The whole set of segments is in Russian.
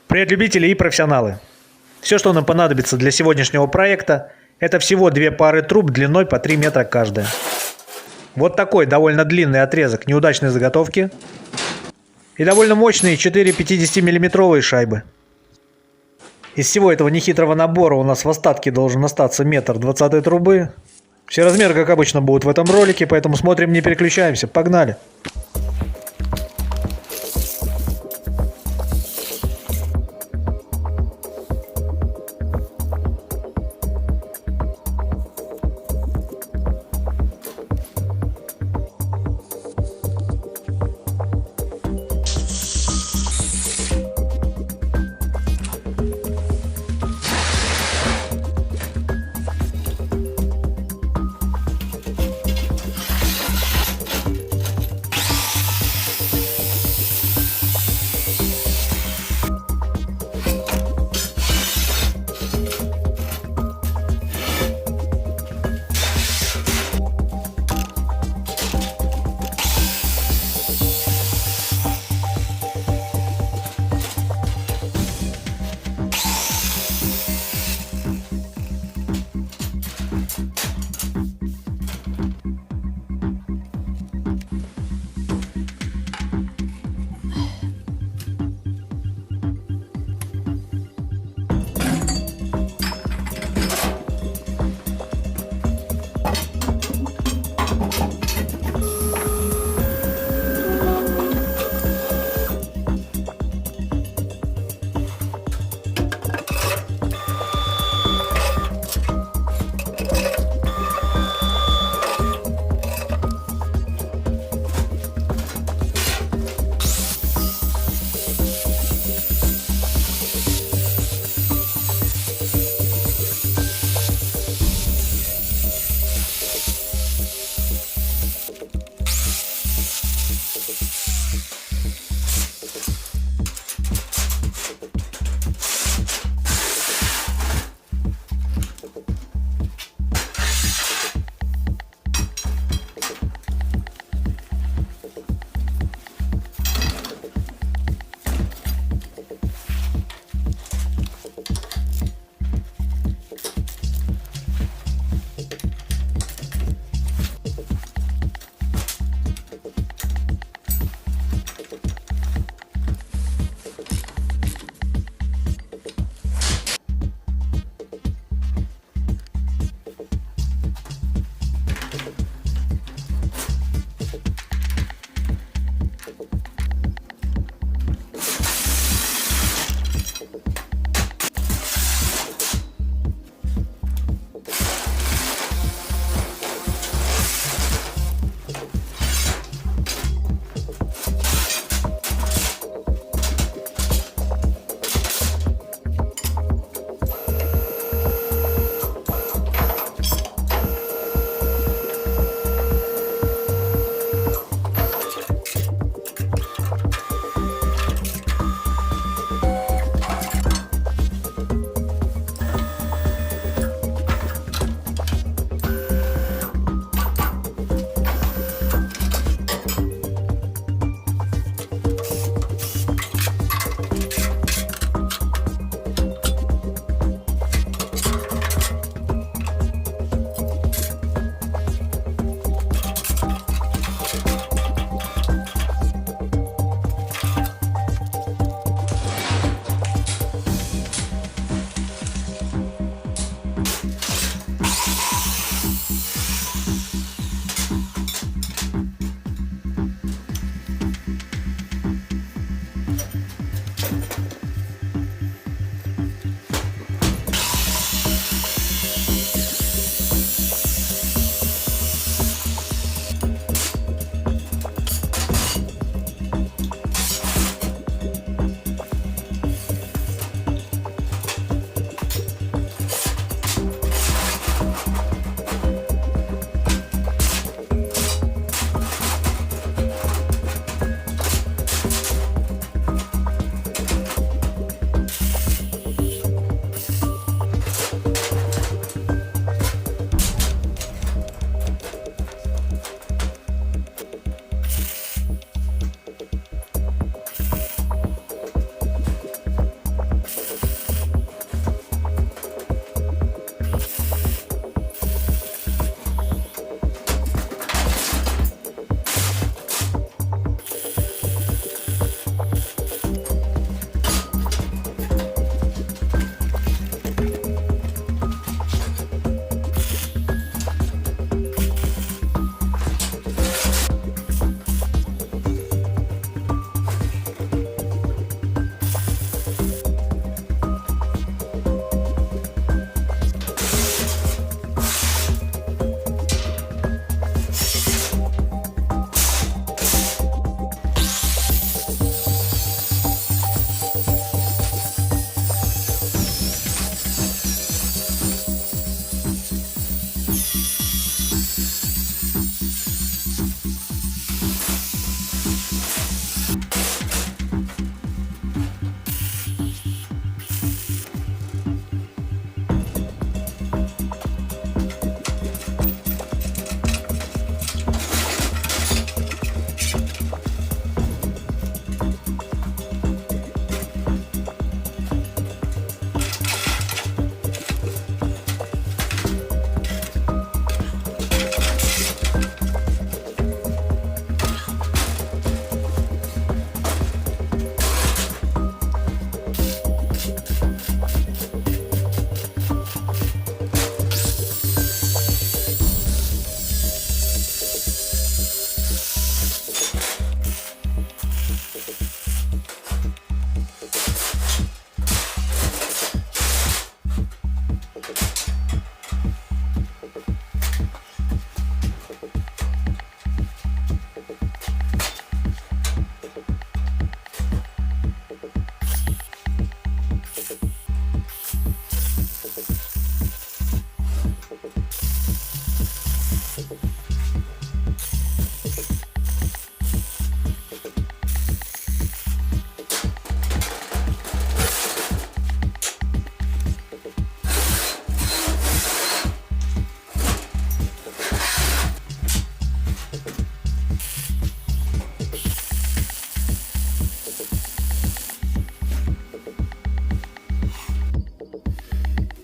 Привет, любители и профессионалы! Все, что нам понадобится для сегодняшнего проекта, это всего две пары труб длиной по 3 метра каждая. Вот такой довольно длинный отрезок неудачной заготовки и довольно мощные 4 50-миллиметровые шайбы. Из всего этого нехитрого набора у нас в остатке должен остаться метр 20 трубы. Все размеры, как обычно, будут в этом ролике, поэтому смотрим, не переключаемся. Погнали!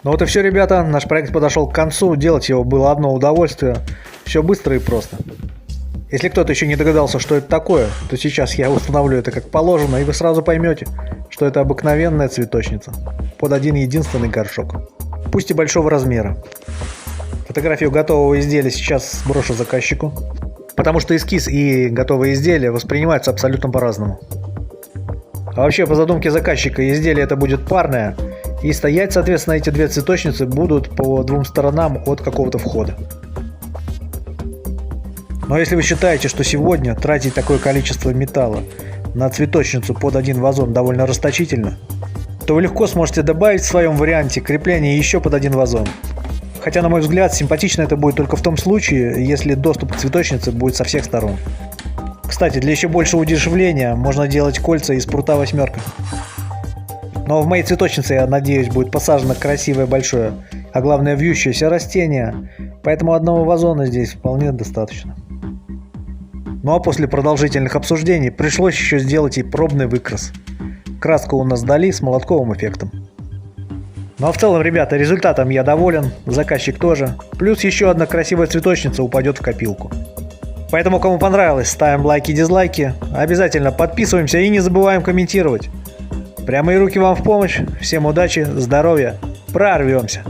Ну вот и все, ребята, наш проект подошел к концу, делать его было одно удовольствие, все быстро и просто. Если кто-то еще не догадался, что это такое, то сейчас я установлю это как положено, и вы сразу поймете, что это обыкновенная цветочница под один единственный горшок, пусть и большого размера. Фотографию готового изделия сейчас сброшу заказчику, потому что эскиз и готовые изделия воспринимаются абсолютно по-разному. А вообще, по задумке заказчика, изделие это будет парное, и стоять, соответственно, эти две цветочницы будут по двум сторонам от какого-то входа. Но если вы считаете, что сегодня тратить такое количество металла на цветочницу под один вазон довольно расточительно, то вы легко сможете добавить в своем варианте крепление еще под один вазон. Хотя, на мой взгляд, симпатично это будет только в том случае, если доступ к цветочнице будет со всех сторон. Кстати, для еще большего удешевления можно делать кольца из прута восьмерка. Но в моей цветочнице, я надеюсь, будет посажено красивое большое, а главное вьющееся растение, поэтому одного вазона здесь вполне достаточно. Ну а после продолжительных обсуждений пришлось еще сделать и пробный выкрас. Краску у нас дали с молотковым эффектом. Ну а в целом, ребята, результатом я доволен, заказчик тоже. Плюс еще одна красивая цветочница упадет в копилку. Поэтому, кому понравилось, ставим лайки и дизлайки. Обязательно подписываемся и не забываем комментировать. Прямые руки вам в помощь. Всем удачи, здоровья. Прорвемся.